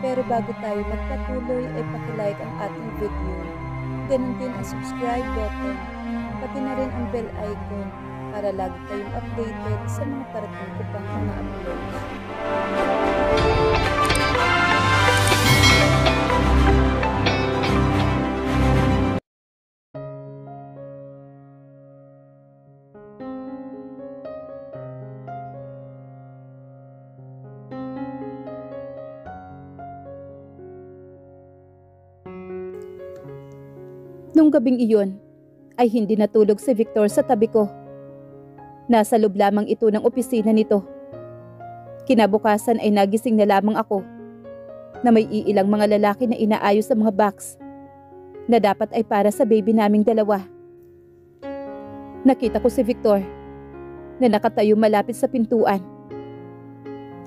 Pero bago tayo magpatuloy ay pakilike ang ating video. Ganun din ang subscribe button, pati na rin ang bell icon para lagi kayong updated sa mga parating ko pang mga uploads. Nung gabing iyon, ay hindi natulog si Victor sa tabi ko. Nasa loob lamang ito ng opisina nito. Kinabukasan ay nagising na lamang ako na may iilang mga lalaki na inaayos sa mga box na dapat ay para sa baby naming dalawa. Nakita ko si Victor na nakatayo malapit sa pintuan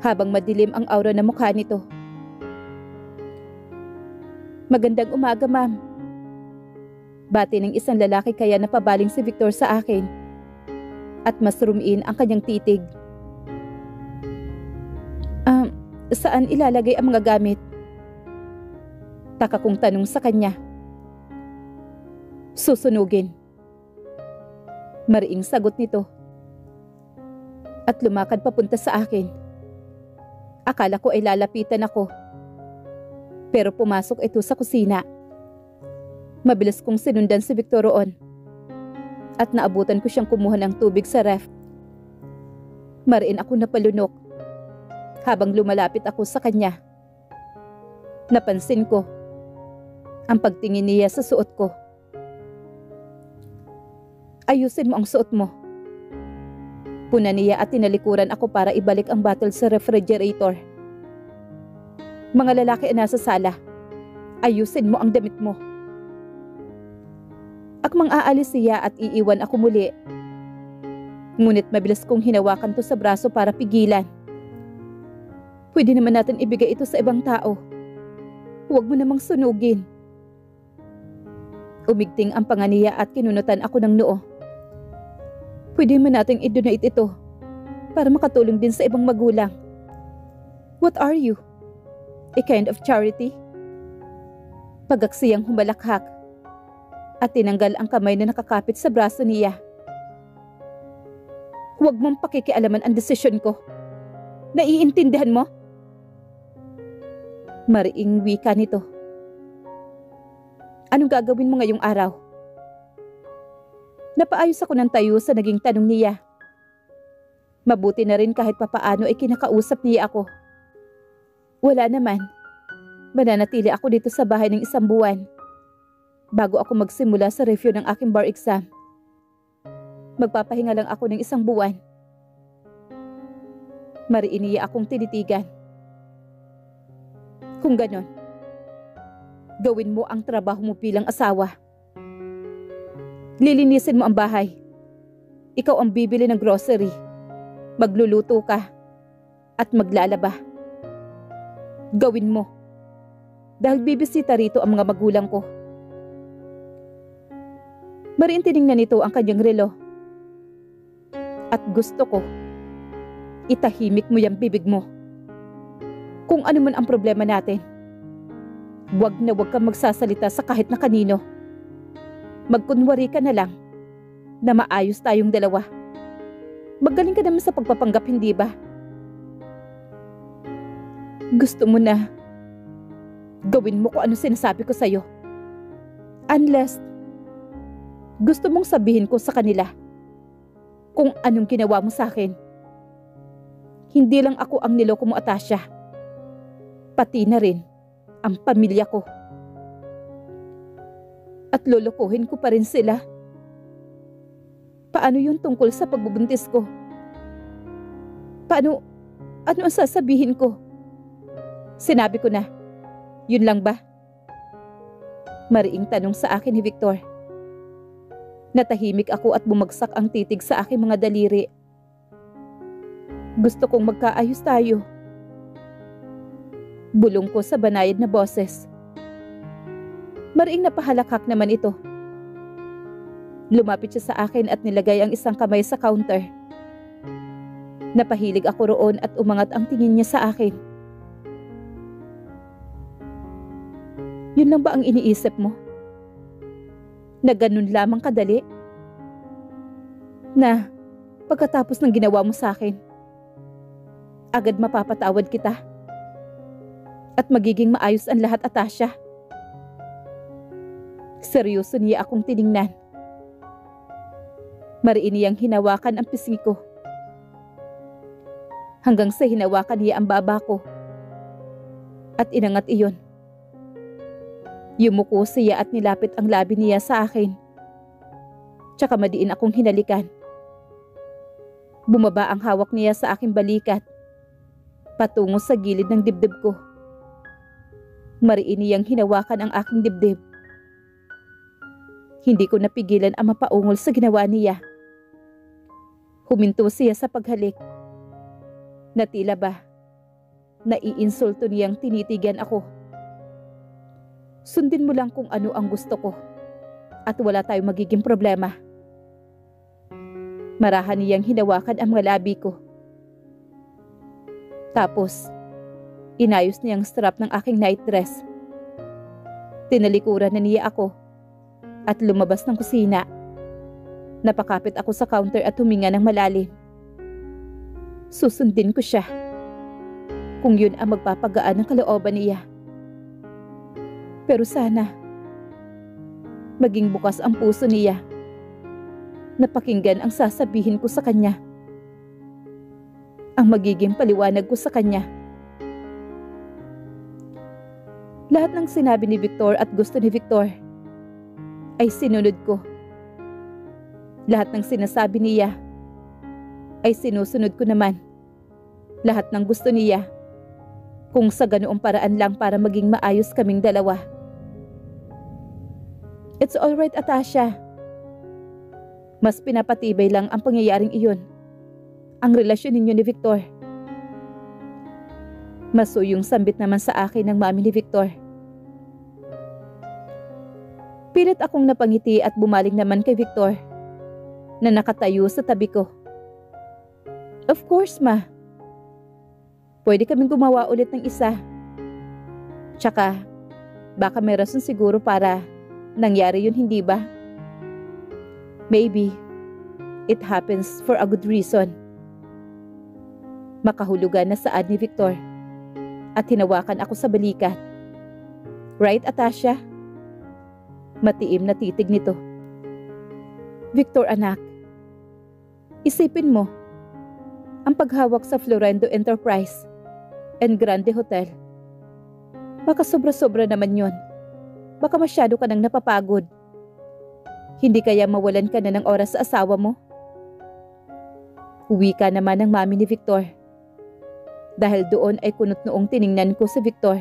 habang madilim ang aura ng mukha nito. "Magandang umaga, ma'am." Bati ng isang lalaki kaya napabaling si Victor sa akin at mas rumiin ang kanyang titig. Saan ilalagay ang mga gamit?" Taka kong tanong sa kanya. "Susunugin." Mariing sagot nito at lumakad papunta sa akin. Akala ko ay lalapitan ako, pero pumasok ito sa kusina. Mabilis kong sinundan si Victor roon at naabutan ko siyang kumuha ng tubig sa ref. Mariin ako napalunok habang lumalapit ako sa kanya. Napansin ko ang pagtingin niya sa suot ko. "Ayusin mo ang suot mo." Puna niya at tinalikuran ako para ibalik ang bottle sa refrigerator. "Mga lalaki ay nasa sala. Ayusin mo ang damit mo." Akmang aalis siya at iiwan ako muli. Ngunit mabilis kong hinawakan to sa braso para pigilan. "Pwede naman natin ibigay ito sa ibang tao. Huwag mo namang sunugin." Umigting ang panga niya at kinunutan ako ng noo. "Pwede naman nating i-donate ito para makatulong din sa ibang magulang." "What are you? A kind of charity?" Pagaksiyang humalakhak at tinanggal ang kamay na nakakapit sa braso niya. "Huwag mong pakikialaman ang desisyon ko. Naiintindihan mo?" Mariing wika nito. "Anong gagawin mo ngayong araw?" Napaayos ako ng tayo sa naging tanong niya. Mabuti na rin kahit papaano ay kinakausap niya ako. "Wala naman. Mananatili ako dito sa bahay ng 1 buwan. Bago ako magsimula sa review ng aking bar exam. Magpapahinga lang ako ng 1 buwan." Mariin niya akong tinitigan. "Kung ganon, gawin mo ang trabaho mo bilang asawa. Lilinisin mo ang bahay. Ikaw ang bibili ng grocery. Magluluto ka at maglalaba. Gawin mo. Dahil bibisita rito ang mga magulang ko." Mariin tiningnan nito ang kanyang relo. "At gusto ko, itahimik mo yung bibig mo. Kung ano man ang problema natin, wag na wag kang magsasalita sa kahit na kanino. Magkunwari ka na lang na maayos tayong dalawa. Magaling ka naman sa pagpapanggap, hindi ba? Gusto mo na gawin mo kung ano sinasabi ko sa'yo. Unless gusto mong sabihin ko sa kanila kung anong ginawa mo sa akin. Hindi lang ako ang niloko mo, Atasha. Pati na rin ang pamilya ko. At lolokohin ko pa rin sila. Paano yun tungkol sa pagbubuntis ko? Ano ang sasabihin ko? Sinabi ko na. Yun lang ba?" Mariing tanong sa akin ni Victor. Natahimik ako at bumagsak ang titig sa aking mga daliri. "Gusto kong magkaayos tayo." Bulong ko sa banayad na boses. Mariing napahalakhak naman ito. Lumapit siya sa akin at nilagay ang isang kamay sa counter. Napahilig ako roon at umangat ang tingin niya sa akin. Yun lang ba ang iniisip mo? Na ganun lamang kadali? Na pagkatapos ng ginawa mo sa akin, agad mapapatawad kita? At magiging maayos ang lahat, Atasha? Seryoso niya akong tiningnan. Mariin niyang hinawakan ang pisngi ko. Hanggang sa hinawakan niya ang baba ko. At inangat iyon. Yumuko siya at nilapit ang labi niya sa akin. Tsaka madiin akong hinalikan. Bumaba ang hawak niya sa aking balikat, patungo sa gilid ng dibdib ko. Mariin niyang hinawakan ang aking dibdib. Hindi ko napigilan ang mapaungol sa ginawa niya. Huminto siya sa paghalik. Na tila ba, naiinsulto niyang tinitigan ako. Sundin mo lang kung ano ang gusto ko at wala tayong magiging problema. Marahan niyang hinawakan ang mga labi ko. Tapos, inayos niyang strap ng aking night dress. Tinalikuran na niya ako at lumabas ng kusina. Napakapit ako sa counter at huminga ng malalim. Susundin ko siya kung yun ang magpapagaan ng kalooban niya. Pero sana, maging bukas ang puso niya na pakinggan ang sasabihin ko sa kanya. Ang magiging paliwanag ko sa kanya. Lahat ng sinabi ni Victor at gusto ni Victor ay sinunod ko. Lahat ng sinasabi niya ay sinusunod ko naman. Lahat ng gusto niya, kung sa ganoong paraan lang para maging maayos kaming dalawa. It's alright, Atasha. Mas pinapatibay lang ang pangyayaring iyon, ang relasyon ninyo ni Victor. Masuyong sambit naman sa akin ng mami ni Victor. Pilit akong napangiti at bumaling naman kay Victor na nakatayo sa tabi ko. Of course, ma. Pwede kaming gumawa ulit ng isa. Tsaka, baka may rason siguro para nangyari yun, hindi ba? Maybe, it happens for a good reason. Makahulugan na saad ni Victor at hinawakan ako sa balikat. Right, Atasha? Matiim na titig nito. Victor, anak, isipin mo, ang paghawak sa Florendo Enterprise and Grande Hotel. Baka sobra-sobra naman yun. Baka masyado ka nang napapagod. Hindi kaya mawalan ka na ng oras sa asawa mo? Uwi ka naman ng mami ni Victor. Dahil doon ay kunot noong tiningnan ko si Victor.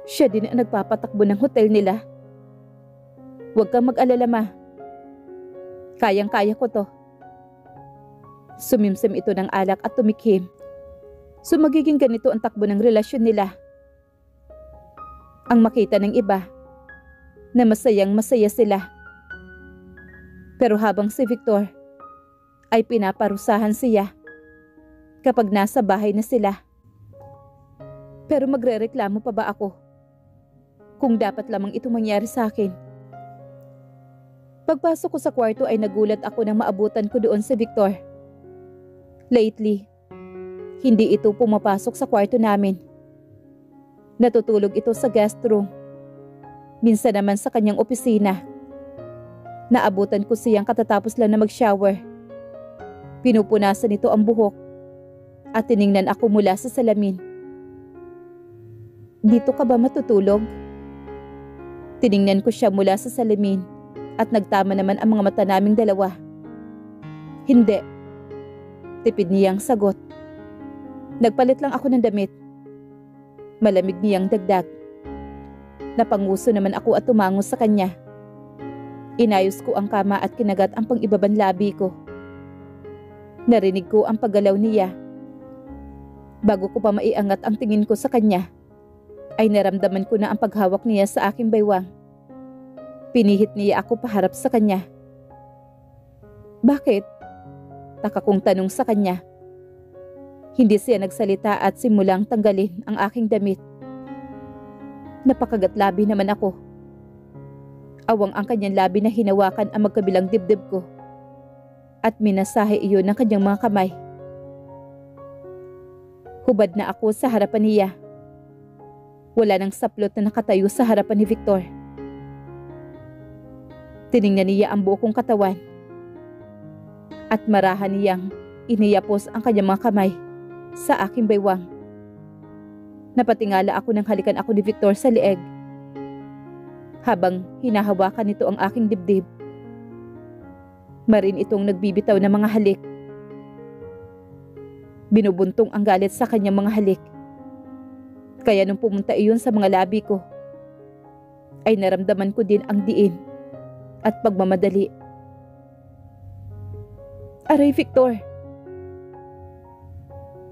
Siya din ang nagpapatakbo ng hotel nila. Huwag kang mag-alala, ma. Kayang-kaya ko to. Sumimsim ito ng alak at tumikhim. So magiging ganito ang takbo ng relasyon nila. Ang makita ng iba na masayang masaya sila. Pero habang si Victor ay pinaparusahan siya kapag nasa bahay na sila. Pero magrereklamo pa ba ako kung dapat lamang ito mangyari sa akin? Pagpasok ko sa kwarto ay nagulat ako nang maabutan ko doon si Victor. Lately, hindi ito pumapasok sa kwarto namin. Natutulog ito sa guest room. Minsan naman sa kanyang opisina. Naabutan ko siyang katatapos lang na mag-shower. Pinupunasan nito ang buhok at tiningnan ako mula sa salamin. Dito ka ba matutulog? Tiningnan ko siya mula sa salamin at nagtama naman ang mga mata naming dalawa. Hindi. Tipid niyang sagot. Nagpalit lang ako ng damit. Malamig niyang dagdag. Napanguso naman ako at tumango sa kanya. Inayos ko ang kama at kinagat ang pang-ibaban labi ko. Narinig ko ang paggalaw niya. Bago ko pa maiangat ang tingin ko sa kanya, ay naramdaman ko na ang paghawak niya sa aking baywang. Pinihit niya ako paharap sa kanya. Bakit? Taka kong tanong sa kanya. Hindi siya nagsalita at simulang tanggalin ang aking damit. Napakagatlabi naman ako. Awang ang kanyang labi na hinawakan ang magkabilang dibdib ko at minasahe iyon ng kanyang mga kamay. Hubad na ako sa harapan niya. Wala nang saplot na nakatayo sa harapan ni Victor. Tiningnan niya ang buo kong katawan at marahan niyang iniyapos ang kanyang mga kamay sa aking baywang. Napatingala ako nang halikan ako ni Victor sa leeg habang hinahawakan nito ang aking dibdib. Marin itong nagbibitaw ng mga halik. Binubuntong ang galit sa kanyang mga halik. Kaya nung pumunta iyon sa mga labi ko, ay naramdaman ko din ang diin at pagmamadali. Aray, Victor!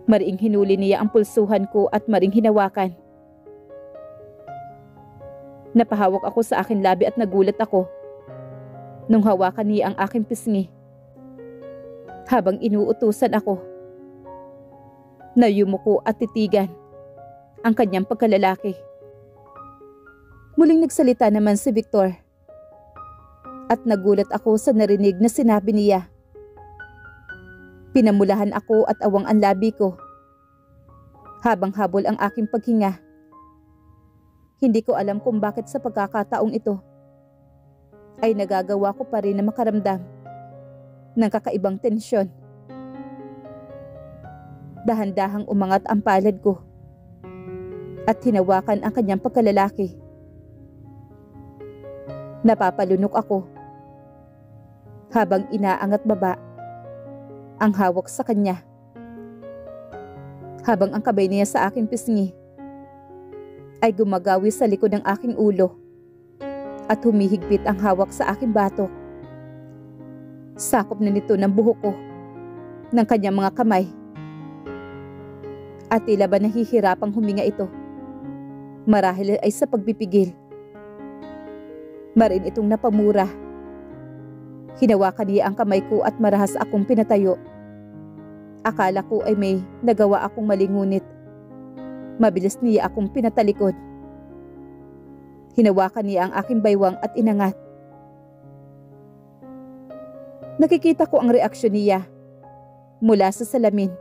Mariing hinuli niya ang pulsuhan ko at maring hinawakan. Napahawak ako sa aking labi at nagulat ako nung hawakan niya ang aking pisngi. Habang inuutusan ako na yumuko at titigan ang kanyang pagkalalaki. Muling nagsalita naman si Victor at nagulat ako sa narinig na sinabi niya. Pinamulahan ako at awang ang labi ko habang habol ang aking paghinga. Hindi ko alam kung bakit sa pagkakataong ito ay nagagawa ko pa rin na makaramdam ng kakaibang tensyon. Dahan-dahang umangat ang palad ko at hinawakan ang kanyang pagkalalaki. Napapalunok ako habang inaangat baba ang hawak sa kanya. Habang ang kamay niya sa aking pisngi ay gumagawi sa likod ng aking ulo at humihigpit ang hawak sa aking batok. Sakop na nito ng buhok ko ng kanyang mga kamay. At tila ba nahihirapang huminga ito, marahil ay sa pagpipigil. Marin itong napamura. Hinawakan niya ang kamay ko at marahas akong pinatayo. Akala ko ay may nagawa akong mali, ngunit mabilis niya akong pinatalikod. Hinawakan niya ang aking baywang at inangat. Nakikita ko ang reaksyon niya mula sa salamin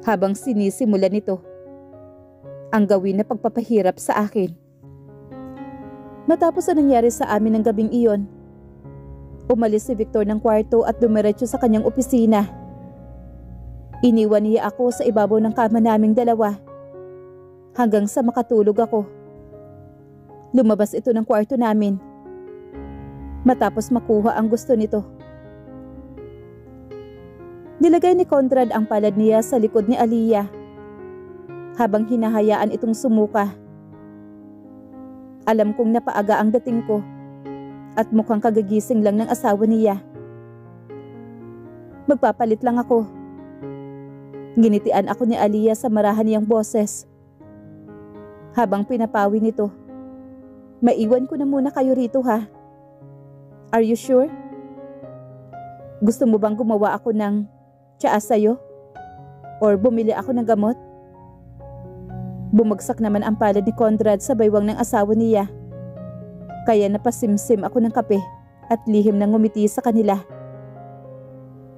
habang sinisimulan nito ang gawin na pagpapahirap sa akin. Matapos ang nangyari sa amin ng gabing iyon, umalis si Victor ng kwarto at dumiretso sa kanyang opisina. Iniwan niya ako sa ibabaw ng kama naming dalawa hanggang sa makatulog ako. Lumabas ito ng kwarto namin matapos makuha ang gusto nito. Nilagay ni Conrad ang palad niya sa likod ni Aliyah habang hinahayaan itong sumuka. Alam kong napaaga ang dating ko at mukhang kagagising lang ng asawa niya. Magpapalit lang ako. Ginitian ako ni Aliyah sa marahan niyang boses. Habang pinapawi nito, maiwan ko na muna kayo rito, ha? Are you sure? Gusto mo bang gumawa ako ng tsaa sa'yo? Or bumili ako ng gamot? Bumagsak naman ang palad ni Conrad sa baywang ng asawa niya. Kaya napasimsim ako ng kape at lihim na ngumiti sa kanila.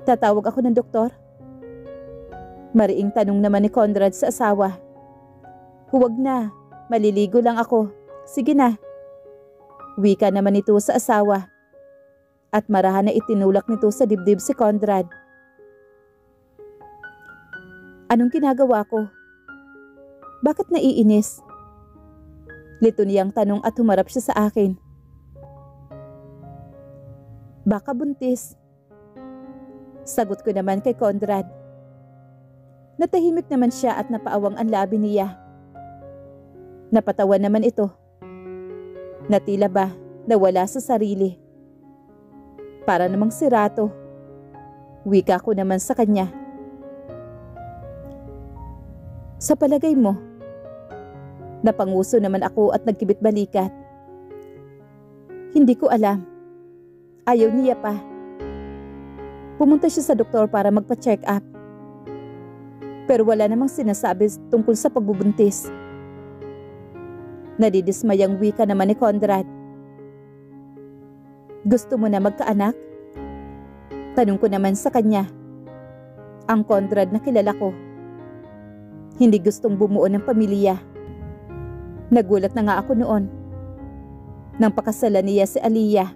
Tatawag ako ng doktor? Mariing tanong naman ni Conrad sa asawa. Huwag na, maliligo lang ako. Sige na. Wika naman ito sa asawa. At marahan na itinulak nito sa dibdib si Conrad. Anong ginagawa ko? Bakit naiinis? Lito niyang tanong at humarap siya sa akin. Baka buntis. Sagot ko naman kay Conrad. Natahimik naman siya at napaawang ang labi niya. Napatawa naman ito. Natila ba nawala sa sarili? Para namang sirato. Wika ko naman sa kanya. Sa palagay mo? Napanguso naman ako at nagkibit balikat. Hindi ko alam. Ayaw niya pa. Pumunta siya sa doktor para magpa-check up. Pero wala namang sinasabi tungkol sa pagbubuntis. Nadidismayang wika naman ni Conrad. Gusto mo na magkaanak? Tanong ko naman sa kanya. Ang Conrad na kilala ko, hindi gustong bumuo ng pamilya. Nagulat na nga ako noon nang pakasalan niya si Aliyah.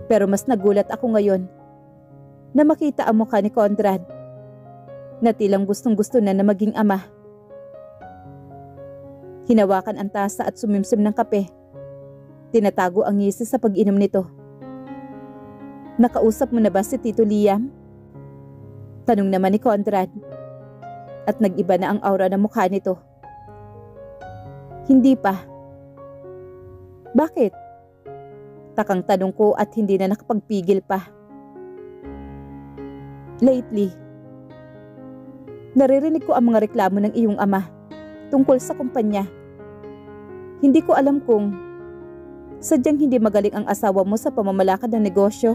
Pero mas nagulat ako ngayon na makita ang mukha ni Conrad na tilang gustong-gusto na maging ama. Hinawakan ang tasa at sumimsim ng kape. Tinatago ang ngisi sa pag-inom nito. Nakausap mo na ba si Tito Liam? Tanong naman ni Conrad. At nag-iba na ang aura ng mukha nito. Hindi pa. Bakit? Takang tanong ko at hindi na nakapagpigil pa. Lately, naririnig ko ang mga reklamo ng iyong ama tungkol sa kumpanya. Hindi ko alam kung sadyang hindi magaling ang asawa mo sa pamamalakad ng negosyo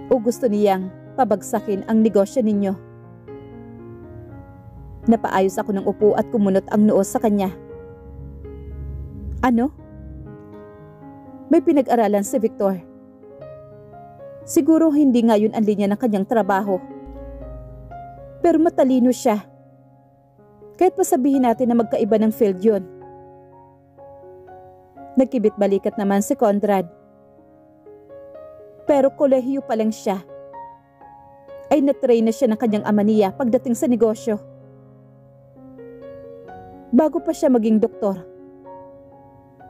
o gusto niyang pabagsakin ang negosyo ninyo. Napaayos ako ng upo at kumunot ang noo sa kanya. Ano? May pinag-aralan si Victor. Siguro hindi ngayon ang linya ng kanyang trabaho. Pero matalino siya. Kahit pa sabihin natin na magkaiba ng field yun. Nagkibit-balikat naman si Conrad. Pero kolehiyo pa lang siya. Ay natrain na siya ng kanyang ama niya pagdating sa negosyo. Bago pa siya maging doktor.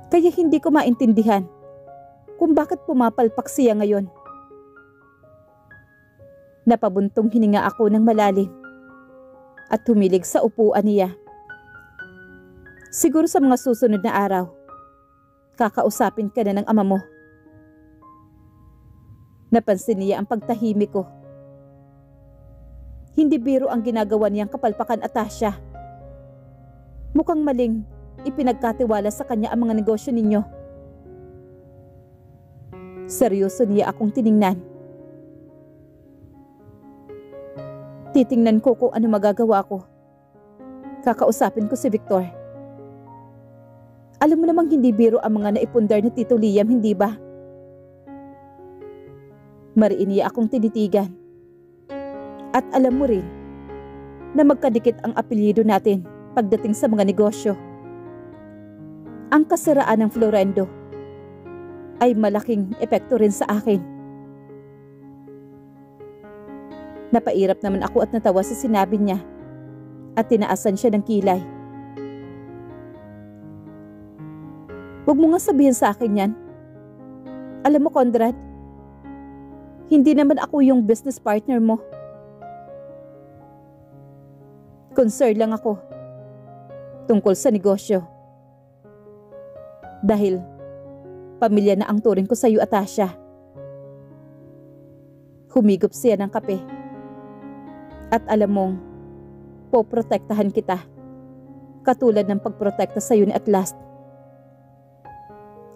Kaya hindi ko maintindihan kung bakit pumapalpak siya ngayon. Napabuntong hininga ako ng malalim at humilig sa upuan niya. Siguro sa mga susunod na araw, kakausapin ka na ng ama mo. Napansin niya ang pagtahimik ko. Hindi biro ang ginagawa niyang kapalpakan at Tasya. Mukhang maling ipinagkatiwala sa kanya ang mga negosyo ninyo. Seryoso niya akong tiningnan. Titingnan ko kung ano magagawa ko. Kakausapin ko si Victor. Alam mo namang hindi biro ang mga naipundar ni Tito Liam, hindi ba? Mariin niya akong tinitigan. At alam mo rin na magkadikit ang apelyido natin pagdating sa mga negosyo. Ang kasiraan ng Florendo ay malaking epekto rin sa akin. Napairap naman ako at natawa sa sinabi niya at tinaasan siya ng kilay. Huwag mo nga sabihin sa akin yan. Alam mo, Conrad, hindi naman ako yung business partner mo. Concerned lang ako tungkol sa negosyo. Dahil pamilya na ang turing ko sa iyo, Tasya. Humigop siya ng kape. At alam mong, poprotektahan kita. Katulad ng pagprotekta sa iyo ni Atlas.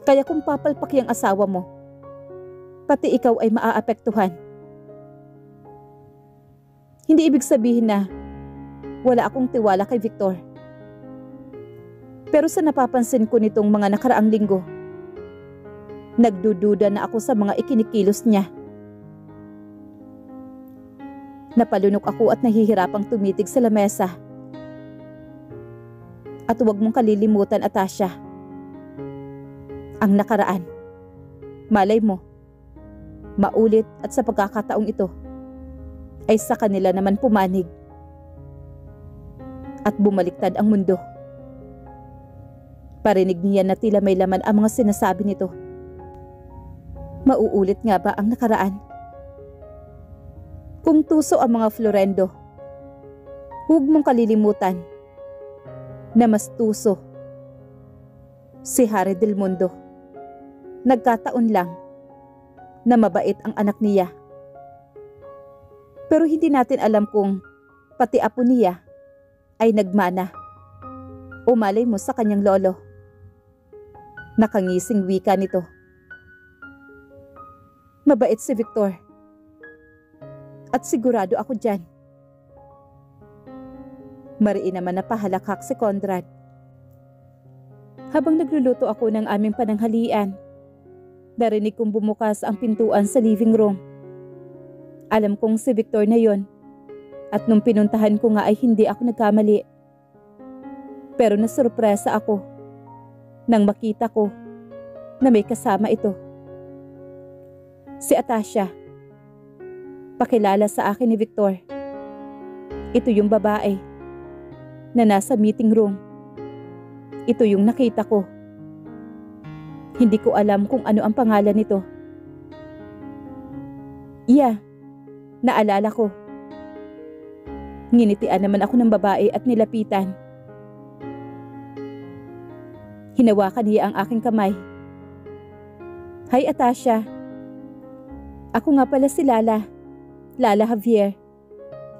Kaya kung papalpaki ang asawa mo, pati ikaw ay maaapektuhan. Hindi ibig sabihin na wala akong tiwala kay Victor. Pero sa napapansin ko nitong mga nakaraang linggo, nagdududa na ako sa mga ikinikilos niya. Napalunok ako at nahihirapang tumitig sa lamesa. At huwag mong kalilimutan, Tasya, ang nakaraan. Malay mo, maulit at sa pagkakataong ito, ay sa kanila naman pumanig. At bumaliktad ang mundo. Parinig niya na tila may laman ang mga sinasabi nito. Mauulit nga ba ang nakaraan? Kung tuso ang mga Florendo, huwag mong kalilimutan na mas tuso si Harry Del Mundo. Nagkataon lang na mabait ang anak niya. Pero hindi natin alam kung pati apo niya ay nagmana. O malay mo sa kanyang lolo. Nakangising wika nito. Mabait si Victor. At sigurado ako dyan. Mariin naman na pahalakhak si Conrad. Habang nagluluto ako ng aming pananghalian, narinig kong bumukas ang pintuan sa living room. Alam kong si Victor na yon, at nung pinuntahan ko nga ay hindi ako nagkamali. Pero nasurpresa ako nang makita ko na may kasama ito. Si Atasha. Pakilala sa akin ni Victor. Ito yung babae na nasa meeting room. Ito yung nakita ko. Hindi ko alam kung ano ang pangalan nito. Iya, naalala ko. Nginitian naman ako ng babae at nilapitan. Hinawakan niya ang aking kamay. Hi Atasha. Ako nga pala si Lala. Lala Javier,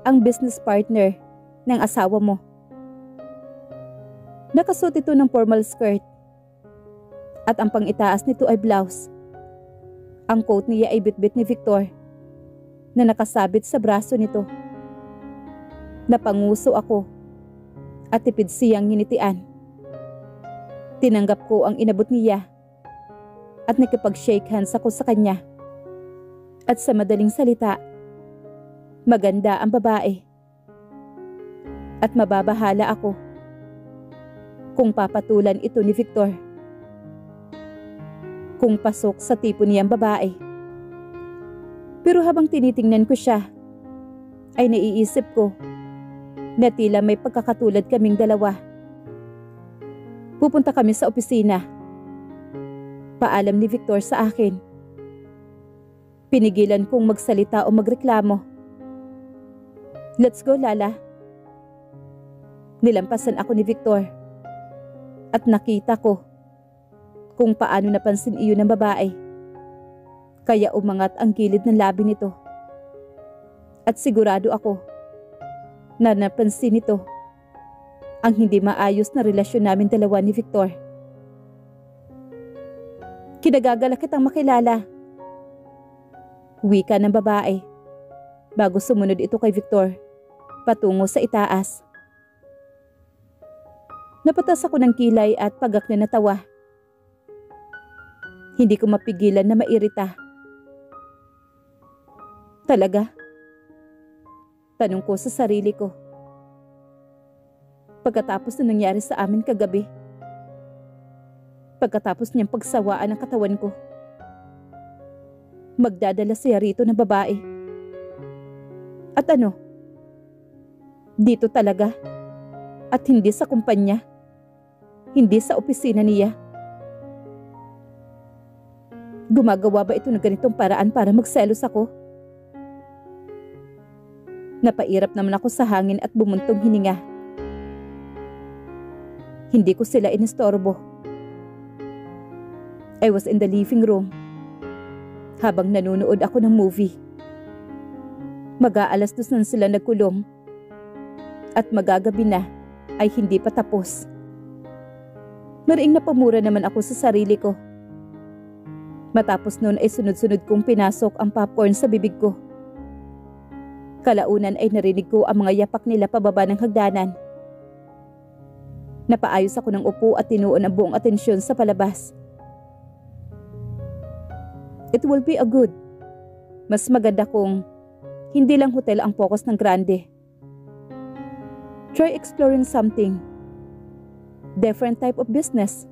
ang business partner ng asawa mo. Nakasuot ito ng formal skirt at ang pang-itaas nito ay blouse. Ang coat niya ay bitbit ni Victor na nakasabit sa braso nito. Napanguso ako at tipid siyang nginitian. Tinanggap ko ang inabot niya at nakipag-shake hands ako sa kanya. At sa madaling salita, maganda ang babae. At mababahala ako kung papatulan ito ni Victor. Kung pasok sa tipo niyang babae. Pero habang tinitingnan ko siya, ay naiisip ko na tila may pagkakatulad kaming dalawa. Pupunta kami sa opisina. Paalam ni Victor sa akin. Pinigilan kong magsalita o magreklamo. Let's go, Lala. Nilampasan ako ni Victor at nakita ko kung paano napansin iyon ng babae. Kaya umangat ang gilid ng labi nito. At sigurado ako na napansin nito ang hindi maayos na relasyon namin dalawa ni Victor. Kinagagala kitang makilala. Wika ng babae bago sumunod ito kay Victor patungo sa itaas. Napatas ako ng kilay at pagak na natawa. Hindi ko mapigilan na mairita. Talaga? Tanong ko sa sarili ko. Pagkatapos na nangyari sa amin kagabi. Pagkatapos niyang pagsawaan ang katawan ko. Magdadala siya rito ng babae. At ano? Dito talaga. At hindi sa kumpanya. Hindi sa opisina niya. Gumagawa ba ito ng ganitong paraan para magselos ako? Napairap naman ako sa hangin at bumuntong hininga. Hindi ko sila inistorbo. I was in the living room habang nanonood ako ng movie. Mag-aalas 2 na sila nagkulong at magagabi na ay hindi pa tapos. Mariing napamura naman ako sa sarili ko. Matapos noon ay sunod-sunod kong pinasok ang popcorn sa bibig ko. Kalaunan ay narinig ko ang mga yapak nila pababa ng hagdanan. Napaayos ako ng upo at tinuon ang buong atensyon sa palabas. It will be a good. Mas maganda kung hindi lang hotel ang focus ng Grande. Try exploring something. Different type of business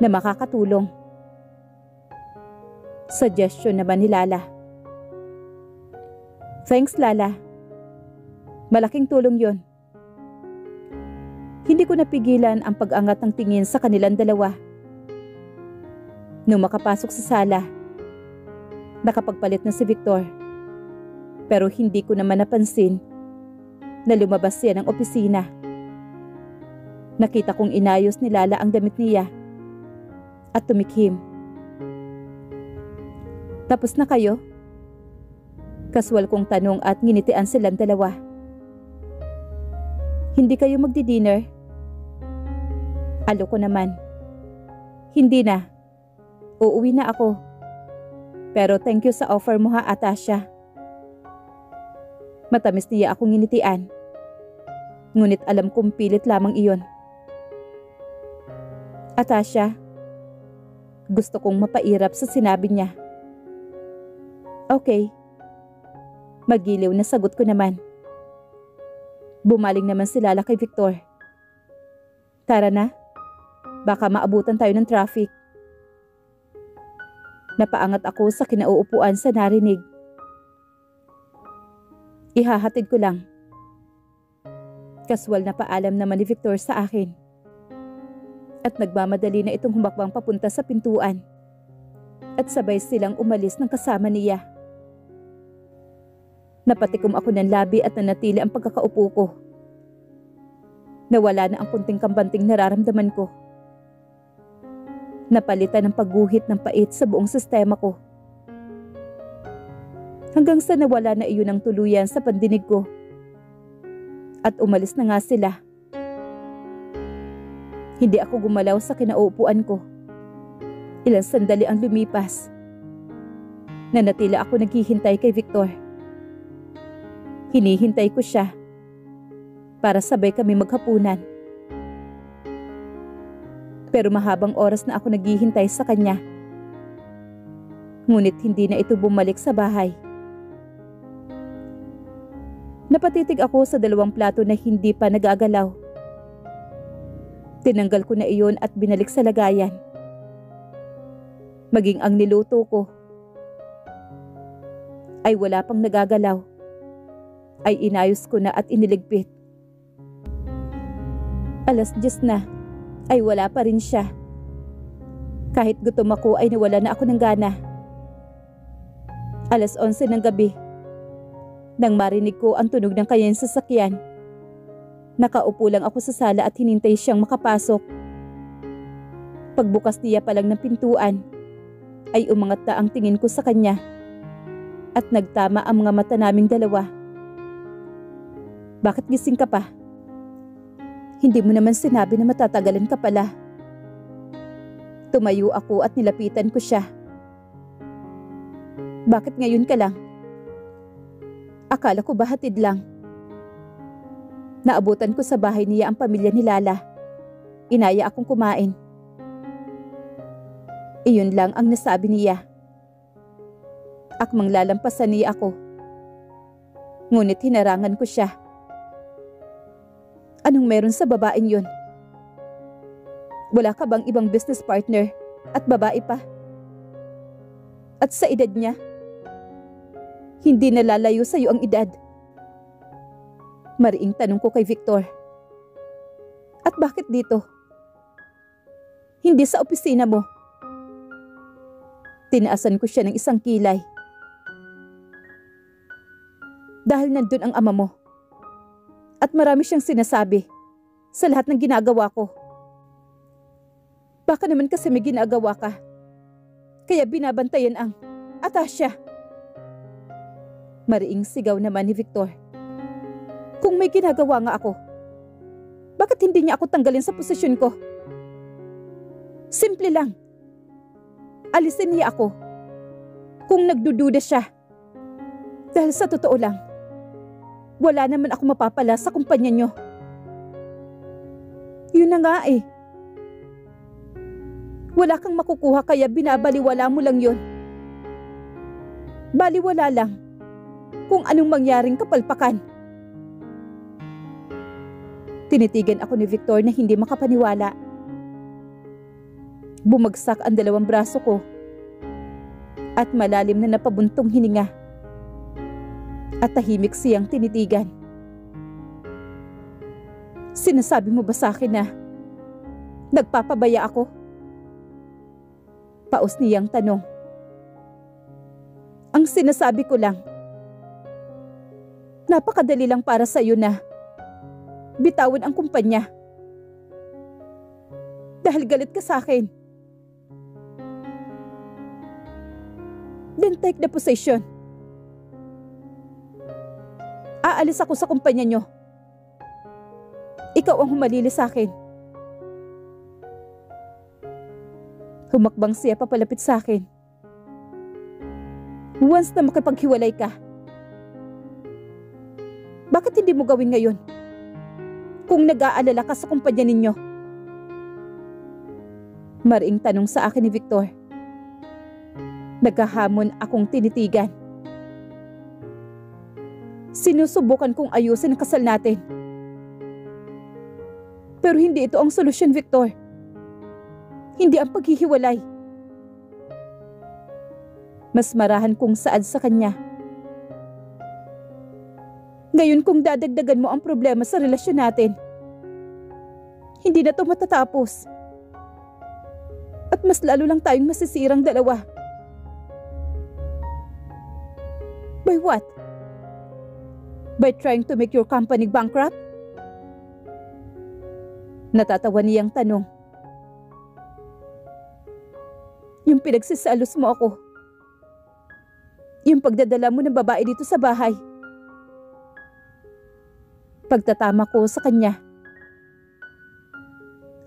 na makakatulong. Suggestion naman ni Lala. Thanks, Lala. Malaking tulong yon. Hindi ko napigilan ang pag-angat ng tingin sa kanilang dalawa. Nung makapasok sa sala, nakapagpalit na si Victor. Pero hindi ko naman napansin na lumabas siya ng opisina. Nakita kong inayos ni Lala ang damit niya at tumikhim. Tapos na kayo? Kaswal kong tanong at nginitian silang dalawa. Hindi kayo magdi-dinner? Alo ko naman. Hindi na. Uuwi na ako. Pero thank you sa offer mo ha, Atasha. Matamis niya akong nginitian. Ngunit alam kong pilit lamang iyon. Atasha, gusto kong mapairap sa sinabi niya. Okay. Magiliw na sagot ko naman. Bumaling naman si Lala kay Victor. Tara na, baka maabutan tayo ng traffic. Napaangat ako sa kinauupuan sa narinig. Ihahatid ko lang. Kaswal na paalam naman ni Victor sa akin. At nagmamadali na itong humakbang papunta sa pintuan. At sabay silang umalis ng kasama niya. Napatikom ako ng labi at nanatili ang pagkakaupo ko. Nawala na ang kunting kambanting nararamdaman ko. Napalitan ng pagguhit ng pait sa buong sistema ko. Hanggang sa nawala na iyon ang tuluyan sa pandinig ko. At umalis na nga sila. Hindi ako gumalaw sa kinauupuan ko. Ilang sandali ang lumipas. Nanatila ako naghihintay kay Victor. Hinihintay ko siya para sabay kami maghapunan. Pero mahabang oras na ako naghihintay sa kanya. Ngunit hindi na ito bumalik sa bahay. Napatitig ako sa 2 plato na hindi pa nagagalaw. Tinanggal ko na iyon at binalik sa lagayan. Maging ang niluto ko ay wala pang nagagalaw. Ay inayos ko na at iniligpit. 10:00 na ay wala pa rin siya. Kahit gutom ako ay nawala na ako ng gana. 11:00 ng gabi. Nang marinig ko ang tunog ng kanyang sasakyan. Nakaupo lang ako sa sala at hinintay siyang makapasok. Pagbukas niya pa lang ng pintuan, ay umangat na ang tingin ko sa kanya. At nagtama ang mga mata naming dalawa. Bakit gising ka pa? Hindi mo naman sinabi na matatagalan ka pala. Tumayo ako at nilapitan ko siya. Bakit ngayon ka lang? Akala ko ba hatid lang? Naabutan ko sa bahay niya ang pamilya ni Lala. Inaya akong kumain. Iyon lang ang nasabi niya. Akmang lalampasan niya ako. Ngunit hinarangan ko siya. Anong meron sa babaeng yun? Wala ka bang ibang business partner at babae pa? At sa edad niya, hindi nalalayo sa iyo ang edad. Mariing tanong ko kay Victor. At bakit dito? Hindi sa opisina mo. Tinaasan ko siya ng isang kilay. Dahil nandun ang ama mo. At marami siyang sinasabi sa lahat ng ginagawa ko. Baka naman kasi may ginagawa ka. Kaya binabantayan ang Atasha. Mariing sigaw naman ni Victor. Kung may ginagawa nga ako, bakit hindi niya ako tanggalin sa posisyon ko? Simple lang. Alisin niya ako kung nagdududa siya. Dahil sa totoo lang, wala naman ako mapapala sa kumpanya niyo. Yun na nga eh. Wala kang makukuha kaya binabaliwala mo lang yun. Baliwala lang kung anong mangyaring kapalpakan. Tinitigan ako ni Victor na hindi makapaniwala. Bumagsak ang 2 braso ko at malalim na napabuntong hininga. At tahimik siyang tinitigan. Sinasabi mo ba sa akin na nagpapabaya ako? Paus niyang tanong. Ang sinasabi ko lang, napakadali lang para sa iyo na bitawan ang kumpanya. Dahil galit ka sa akin. Then take the position. Aalis ako sa kumpanya nyo. Ikaw ang humalili sa akin. Humakbang siya papalapit sa akin. Once na makipaghiwalay ka, bakit hindi mo gawin ngayon? Kung nag-aalala ka sa kumpanya ninyo. Maring tanong sa akin ni Victor. Nagkahamon akong tinitigan. Sinusubukan kong ayusin ang kasal natin. Pero hindi ito ang solusyon, Victor. Hindi ang paghihiwalay. Mas marahan kong saad sa kanya. Ngayon kung dadagdagan mo ang problema sa relasyon natin, hindi na ito matatapos. At mas lalo lang tayong masisirang dalawa. By what? By trying to make your company bankrupt? Natatawa niyang tanong. Yung pinagsisalos mo ako. Yung pagdadala mo ng babae dito sa bahay. Pagtatama ko sa kanya.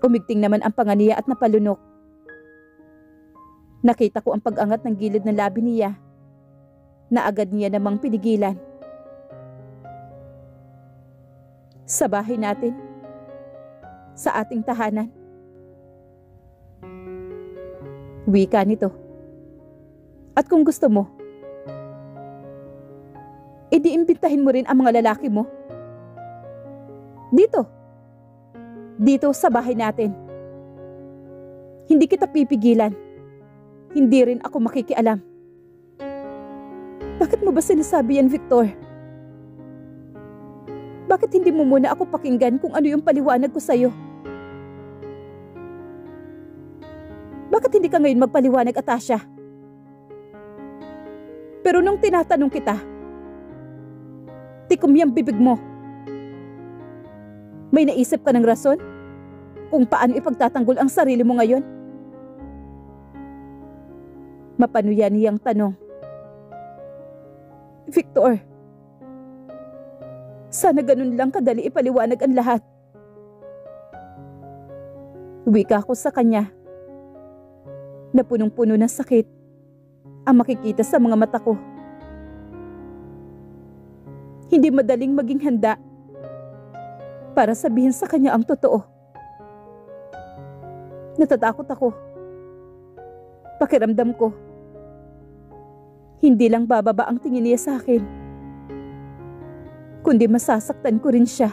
Umigting naman ang panga niya at napalunok. Nakita ko ang pag-angat ng gilid ng labi niya na agad niya namang pinigilan. Sa bahay natin, sa ating tahanan. Wika nito. At kung gusto mo, edi imbitahin mo rin ang mga lalaki mo. Dito. Dito sa bahay natin. Hindi kita pipigilan. Hindi rin ako makikialam. Bakit mo ba sinasabi yan, Victor? Bakit hindi mo muna ako pakinggan kung ano yung paliwanag ko sa'yo? Bakit hindi ka ngayon magpaliwanag, Atasha? Pero nung tinatanong kita, tikom yung bibig mo. May naisip ka ng rason kung paano ipagtatanggol ang sarili mo ngayon? Mapanuyan niyang tanong. Victor, sana ganun lang kadali ipaliwanag ang lahat. Wika ko sa kanya na punong-puno ng sakit ang makikita sa mga mata ko. Hindi madaling maging handa para sabihin sa kanya ang totoo. Natatakot ako. Pakiramdam ko, hindi lang bababa ang tingin niya sa akin, kundi masasaktan ko rin siya.